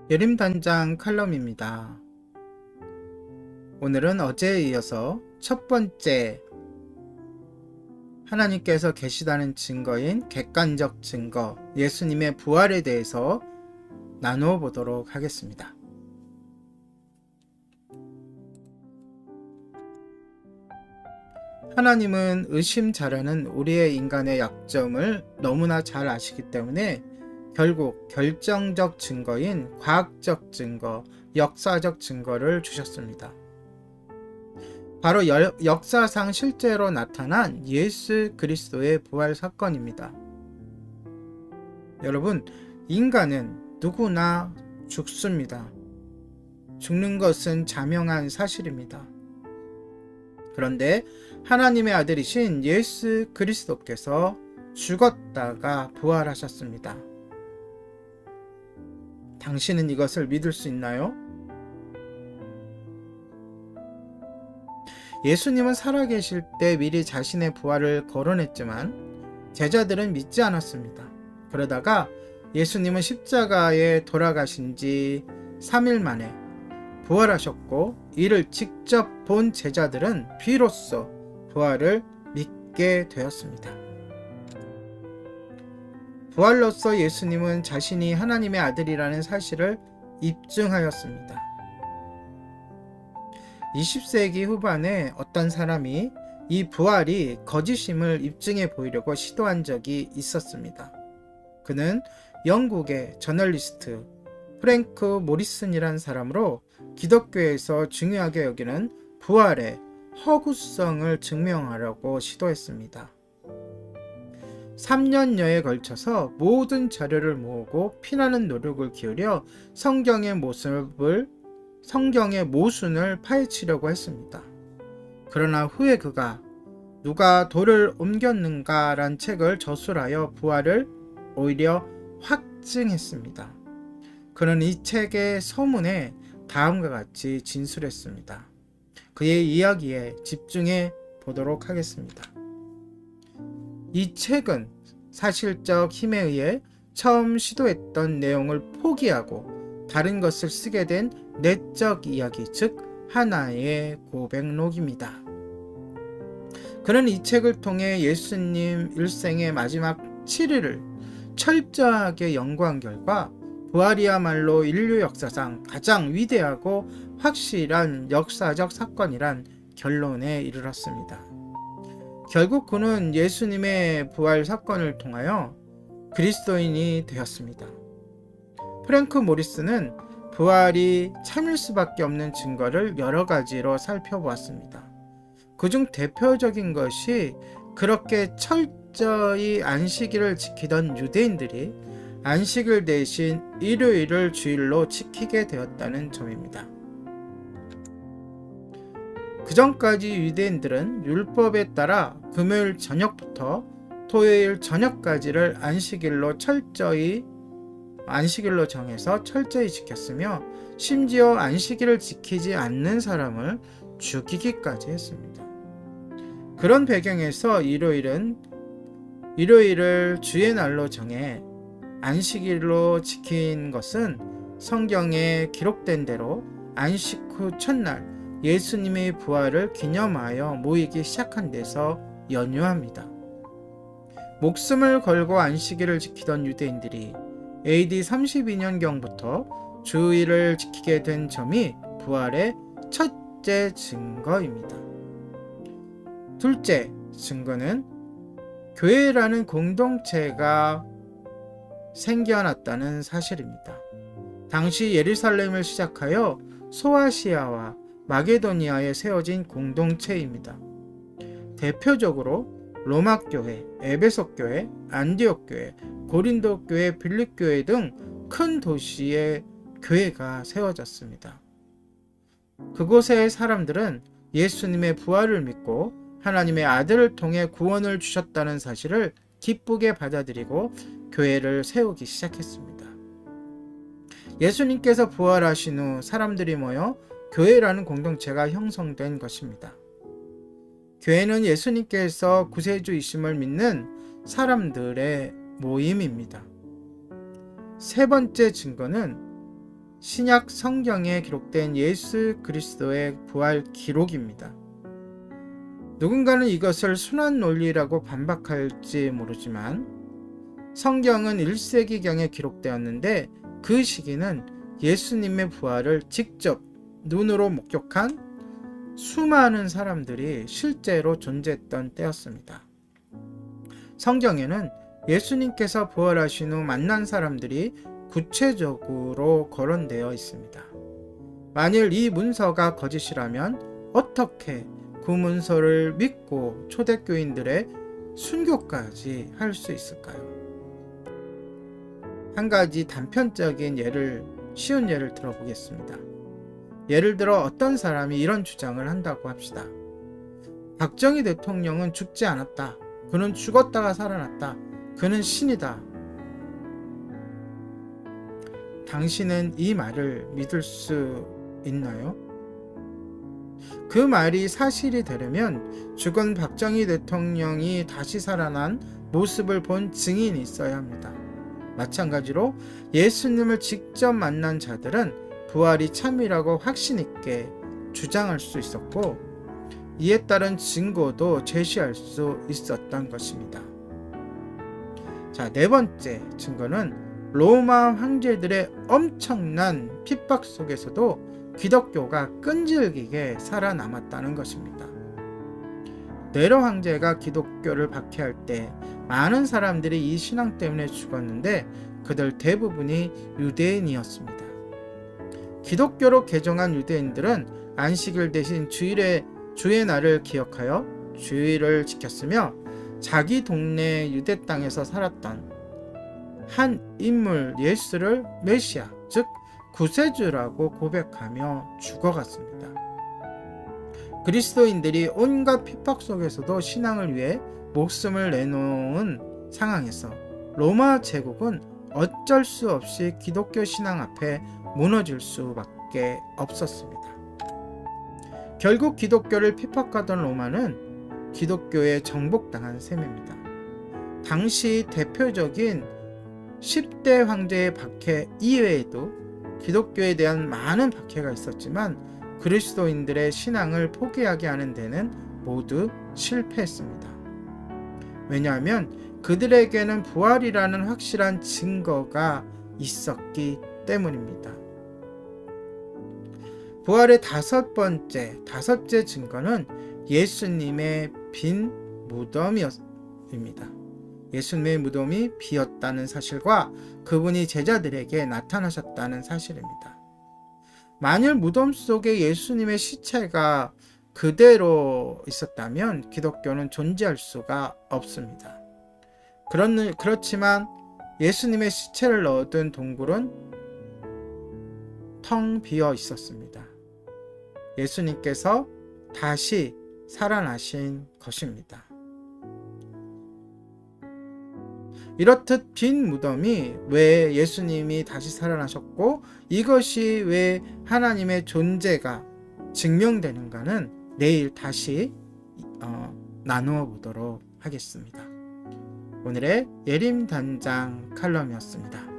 예림단장 칼럼입니다. 오늘은 어제에 이어서 첫 번째 하나님께서 계시다는 증거인 객관적 증거, 예수님의 부활에 대해서 나누어 보도록 하겠습니다. 하나님은 의심 잘하는 우리의 인간의 약점을 너무나 잘 아시기 때문에 결국 결정적 증거인 과학적 증거, 역사적 증거를 주셨습니다. 바로 역사상 실제로 나타난 예수 그리스도의 부활 사건입니다. 여러분, 인간은 누구나 죽습니다. 죽는 것은 자명한 사실입니다. 그런데 하나님의 아들이신 예수 그리스도께서 죽었다가 부활하셨습니다. 당신은 이것을 믿을 수 있나요? 예수님은 살아계실 때 미리 자신의 부활을 거론했지만 제자들은 믿지 않았습니다. 그러다가 예수님은 십자가에 돌아가신 지 3일 만에 부활하셨고, 이를 직접 본 제자들은 비로소 부활을 믿게 되었습니다. 부활로서 예수님은 자신이 하나님의 아들이라는 사실을 입증하였습니다. 20세기 후반에 어떤 사람이 이 부활이 거짓임을 입증해 보이려고 시도한 적이 있었습니다. 그는 영국의 저널리스트 프랭크 모리슨이라는 사람으로 기독교에서 중요하게 여기는 부활의 허구성을 증명하려고 시도했습니다. 3년여에 걸쳐서 모든 자료를 모으고 피나는 노력을 기울여 성경의 모순을 파헤치려고 했습니다. 그러나 후에 그가 누가 돌을 옮겼는가 란 책을 저술하여 부활을 오히려 확증했습니다. 그는 이 책의 서문에 다음과 같이 진술했습니다. 그의 이야기에 집중해 보도록 하겠습니다. 이 책은 사실적 힘에 의해 처음 시도했던 내용을 포기하고 다른 것을 쓰게 된 내적 이야기, 즉 하나의 고백록입니다. 그는 이 책을 통해 예수님 일생의 마지막 7일을 철저하게 연구한 결과 부활이야말로 인류 역사상 가장 위대하고 확실한 역사적 사건이란 결론에 이르렀습니다. 결국 그는 예수님의 부활 사건을 통하여 그리스도인이 되었습니다. 프랭크 모리스는 부활이 참일 수밖에 없는 증거를 여러 가지로 살펴보았습니다. 그중 대표적인 것이 그렇게 철저히 안식일을 지키던 유대인들이 안식일 대신 일요일을 주일로 지키게 되었다는 점입니다. 그 전까지 유대인들은 율법에 따라 금요일 저녁부터 토요일 저녁까지를 안식일로 정해서 철저히 지켰으며, 심지어 안식일을 지키지 않는 사람을 죽이기까지 했습니다. 그런 배경에서 일요일을 주의 날로 정해 안식일로 지킨 것은 성경에 기록된 대로 안식 후 첫날 예수님의 부활을 기념하여 모이기 시작한 데서 연유합니다. 목숨을 걸고 안식일을 지키던 유대인들이 AD 32년경부터 주일을 지키게 된 점이 부활의 첫째 증거입니다. 둘째 증거는 교회라는 공동체가 생겨났다는 사실입니다. 당시 예루살렘을 시작하여 소아시아와 마게도니아에 세워진 공동체입니다. 대표적으로 로마교회, 에베소교회, 안디옥교회, 고린도교회, 빌립교회 등 큰 도시에 교회가 세워졌습니다. 그곳의 사람들은 예수님의 부활을 믿고 하나님의 아들을 통해 구원을 주셨다는 사실을 기쁘게 받아들이고 교회를 세우기 시작했습니다. 예수님께서 부활하신 후 사람들이 모여 교회라는 공동체가 형성된 것입니다. 교회는 예수님께서 구세주이심을 믿는 사람들의 모임입니다. 세 번째 증거는 신약 성경에 기록된 예수 그리스도의 부활 기록입니다. 누군가는 이것을 순환 논리라고 반박할지 모르지만 성경은 1세기경에 기록되었는데 그 시기는 예수님의 부활을 직접 눈으로 목격한 수많은 사람들이 실제로 존재했던 때였습니다. 성경에는 예수님께서 부활하신 후 만난 사람들이 구체적으로 거론되어 있습니다. 만일 이 문서가 거짓이라면 어떻게 그 문서를 믿고 초대교인들의 순교까지 할 수 있을까요? 한 가지 단편적인 쉬운 예를 들어보겠습니다. 예를 들어 어떤 사람이 이런 주장을 한다고 합시다. 박정희 대통령은 죽지 않았다. 그는 죽었다가 살아났다. 그는 신이다. 당신은 이 말을 믿을 수 있나요? 그 말이 사실이 되려면 죽은 박정희 대통령이 다시 살아난 모습을 본 증인이 있어야 합니다. 마찬가지로 예수님을 직접 만난 자들은 부활이 참이라고 확신 있게 주장할 수 있었고 이에 따른 증거도 제시할 수 있었던 것입니다. 자, 네 번째 증거는 로마 황제들의 엄청난 핍박 속에서도 기독교가 끈질기게 살아남았다는 것입니다. 네로 황제가 기독교를 박해할 때 많은 사람들이 이 신앙 때문에 죽었는데 그들 대부분이 유대인이었습니다. 기독교로 개종한 유대인들은 안식일 대신 주의 날을 기억하여 주일을 지켰으며 자기 동네 유대 땅에서 살았던 한 인물 예수를 메시아, 즉 구세주라고 고백하며 죽어갔습니다. 그리스도인들이 온갖 핍박 속에서도 신앙을 위해 목숨을 내놓은 상황에서 로마 제국은 어쩔 수 없이 기독교 신앙 앞에 무너질 수밖에 없었습니다. 결국 기독교를 핍박하던 로마는 기독교에 정복당한 셈입니다. 당시 대표적인 10대 황제의 박해 이외에도 기독교에 대한 많은 박해가 있었지만 그리스도인들의 신앙을 포기하게 하는 데는 모두 실패했습니다. 왜냐하면 그들에게는 부활이라는 확실한 증거가 있었기 때문입니다. 부활의 다섯째 증거는 예수님의 빈 무덤입니다. 예수님의 무덤이 비었다는 사실과 그분이 제자들에게 나타나셨다는 사실입니다. 만일 무덤 속에 예수님의 시체가 그대로 있었다면 기독교는 존재할 수가 없습니다. 그렇지만 예수님의 시체를 넣어둔 동굴은 텅 비어 있었습니다. 예수님께서 다시 살아나신 것입니다. 이렇듯 빈 무덤이 왜 예수님이 다시 살아나셨고 이것이 왜 하나님의 존재가 증명되는가는 내일 다시 나누어 보도록 하겠습니다. 오늘의 예림단장 칼럼이었습니다.